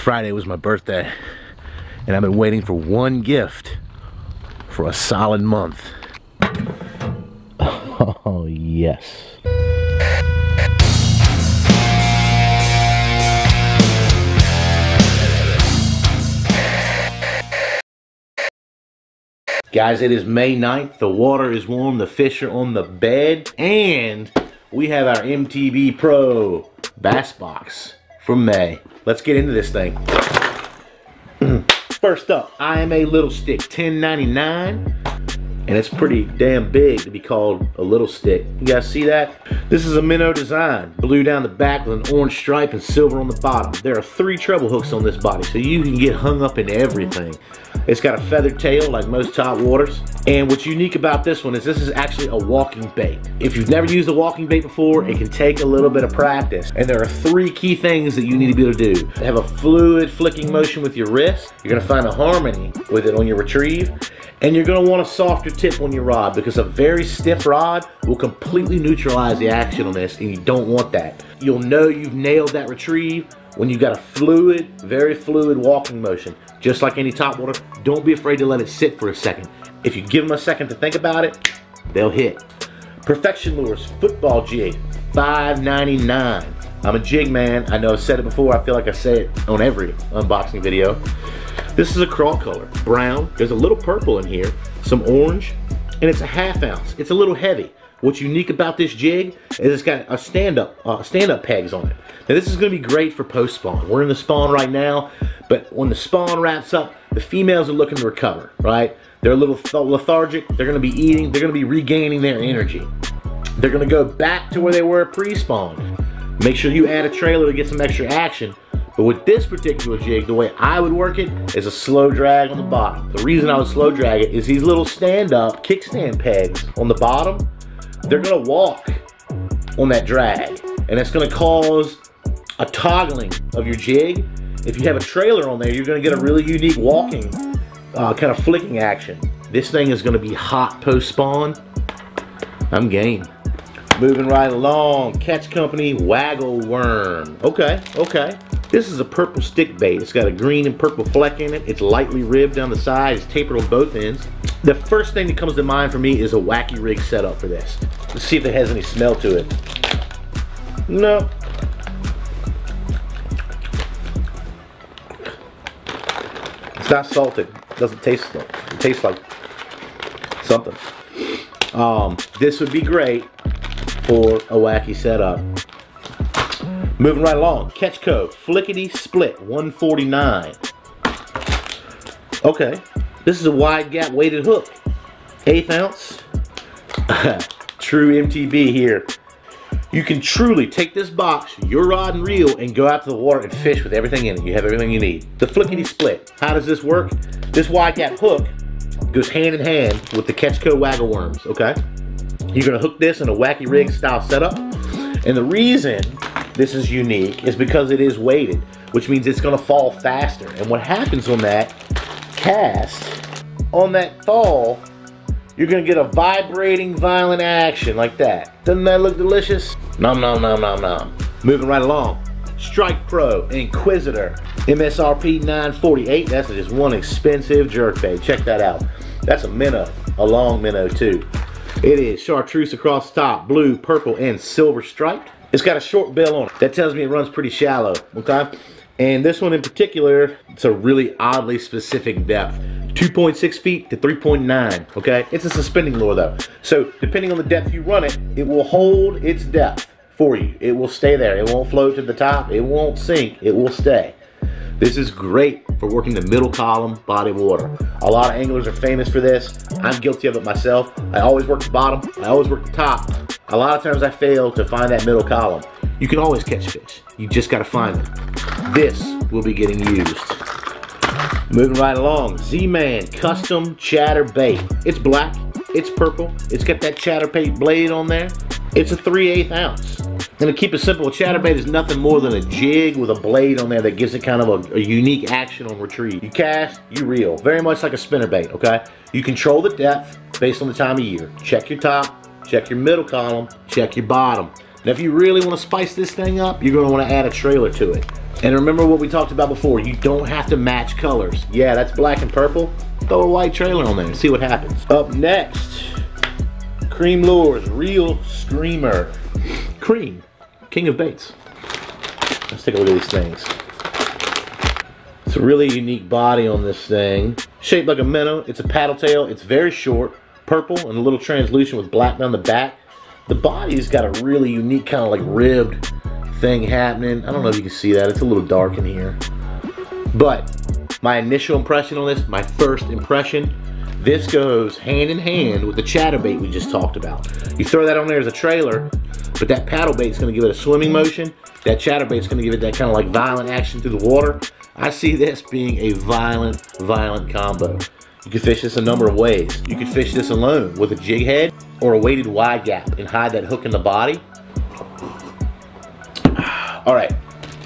Friday was my birthday, and I've been waiting for one gift for a solid month. Oh, yes. Guys, it is May 9th. The water is warm, the fish are on the bed, and we have our MTB Pro bass box from May. Let's get into this thing. First up, IMA Little Stick, $10.99. And it's pretty damn big to be called a little stick. You guys see that? This is a minnow design. Blue down the back with an orange stripe and silver on the bottom. There are 3 treble hooks on this body, so you can get hung up in everything. It's got a feathered tail like most top waters. And what's unique about this one is this is actually a walking bait. If you've never used a walking bait before, it can take a little bit of practice. And there are 3 key things that you need to be able to do. Have a fluid flicking motion with your wrist. You're gonna find a harmony with it on your retrieve. And you're gonna want a softer tip on your rod because a very stiff rod will completely neutralize the action on this, and you don't want that. You'll know you've nailed that retrieve when you've got a fluid, very fluid walking motion. Just like any topwater, don't be afraid to let it sit for a second. If you give them a second to think about it, they'll hit. Perfection Lures football jig, $5.99. I'm a jig man. I know I've said it before. I feel like I say it on every unboxing video. This is a crawl color, brown. There's a little purple in here, some orange, and it's a ½ ounce. It's a little heavy. What's unique about this jig is it's got a stand-up pegs on it. Now this is gonna be great for post-spawn. We're in the spawn right now, but when the spawn wraps up, the females are looking to recover, right? They're a little lethargic. They're gonna be eating. They're gonna be regaining their energy. They're gonna go back to where they were pre-spawn. Make sure you add a trailer to get some extra action. But with this particular jig, the way I would work it is a slow drag on the bottom. The reason I would slow drag it is these little stand-up kickstand pegs on the bottom, they're gonna walk on that drag. And it's gonna cause a toggling of your jig. If you have a trailer on there, you're gonna get a really unique walking, kind of flicking action. This thing is gonna be hot post-spawn. I'm game. Moving right along, Catch Company Waggle Worm. Okay. This is a purple stick bait. It's got a green and purple fleck in it. It's lightly ribbed down the side. It's tapered on both ends. The first thing that comes to mind for me is a wacky rig setup for this. Let's see if it has any smell to it. No. It's not salted. It doesn't taste like it. It tastes like something. This would be great for a wacky setup. Moving right along, Catch Co. Flickity Split, $1.49. Okay, this is a wide gap weighted hook, 1/8 ounce. True MTB here. You can truly take this box, your rod and reel, and go out to the water and fish with everything in it. You have everything you need. The Flickity Split, how does this work? This wide gap hook goes hand in hand with the Catch Co. Waggle Worms, okay? You're gonna hook this in a wacky rig style setup. And the reason this is unique is because it is weighted, which means it's gonna fall faster. And what happens on that cast, on that fall, you're gonna get a vibrating, violent action like that. Doesn't that look delicious? Nom nom nom nom nom. Moving right along, Strike Pro Inquisitor, MSRP $9.48. That's just one expensive jerkbait. Check that out. That's a minnow, a long minnow too. It is chartreuse across the top, blue, purple, and silver striped. It's got a short bill on it. That tells me it runs pretty shallow, okay? And this one in particular, it's a really oddly specific depth. 2.6 feet to 3.9, okay? It's a suspending lure though. So depending on the depth you run it, it will hold its depth for you. It will stay there. It won't float to the top. It won't sink. It will stay. This is great for working the middle column body of water. A lot of anglers are famous for this. I'm guilty of it myself. I always work the bottom. I always work the top. A lot of times I fail to find that middle column. You can always catch fish. You just gotta find them. This will be getting used. Moving right along, Z-Man Custom Chatterbait. It's black, it's purple, it's got that Chatterbait blade on there. It's a 3/8 ounce. And to keep it simple, a chatterbait is nothing more than a jig with a blade on there that gives it kind of a unique action on retrieve. You cast, you reel. Very much like a spinnerbait, okay? You control the depth based on the time of year. Check your top, check your middle column, check your bottom. Now if you really want to spice this thing up, you're going to want to add a trailer to it. And remember what we talked about before, you don't have to match colors. Yeah, that's black and purple. Throw a white trailer on there and see what happens. Up next, Creme Lures Real Screamer. Creme, king of baits. Let's take a look at these things. It's a really unique body on this thing. Shaped like a minnow. It's a paddle tail. It's very short, purple and a little translucent with black down the back. The body's got a really unique kind of like ribbed thing happening. I don't know if you can see that. It's a little dark in here. But my initial impression on this, my first impression, this goes hand in hand with the chatterbait we just talked about. You throw that on there as a trailer, but that paddle bait's gonna give it a swimming motion. That chatterbait's gonna give it that kind of like violent action through the water. I see this being a violent combo. You can fish this a number of ways. You can fish this alone with a jig head or a weighted wide gap and hide that hook in the body. All right,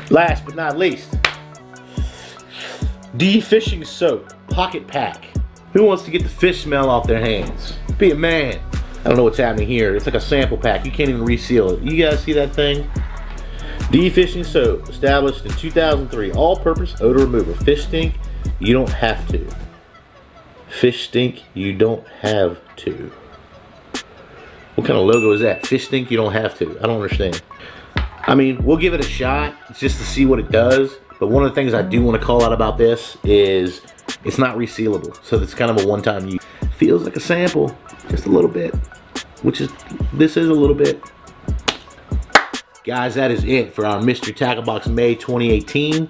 last but not least, de-fishing soap, pocket pack. Who wants to get the fish smell off their hands? Be a man. I don't know what's happening here. It's like a sample pack. You can't even reseal it. You guys see that thing? De-fishing soap, established in 2003. All-purpose odor remover. Fish stink, you don't have to. Fish stink, you don't have to. What kind of logo is that? Fish stink, you don't have to. I don't understand. I mean, we'll give it a shot just to see what it does. But one of the things I do want to call out about this is it's not resealable. So it's kind of a one-time use. Feels like a sample, just a little bit. This is a little bit. Guys, that is it for our Mystery Tackle Box May 2018.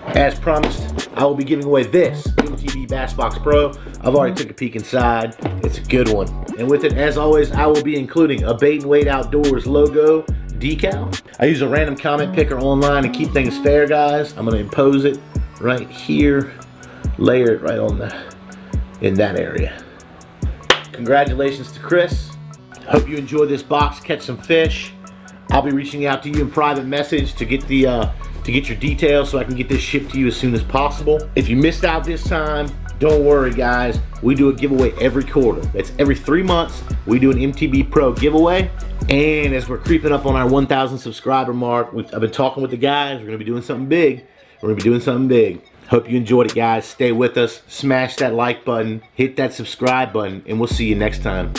As promised, I will be giving away this MTB Bass Box Pro. I've already took a peek inside. It's a good one. And with it, as always, I will be including a Bait and Weight Outdoors logo decal. I use a random comment picker online to keep things fair, guys. I'm gonna impose it right here, layer it right on in that area. Congratulations to Chris. Hope you enjoy this box, catch some fish. I'll be reaching out to you in private message to get your details so I can get this shipped to you as soon as possible. If you missed out this time, don't worry guys. We do a giveaway every quarter. That's every 3 months. We do an MTB Pro giveaway. And as we're creeping up on our 1,000 subscriber mark, I've been talking with the guys. We're gonna be doing something big. Hope you enjoyed it, guys. Stay with us. Smash that like button. Hit that subscribe button. And we'll see you next time.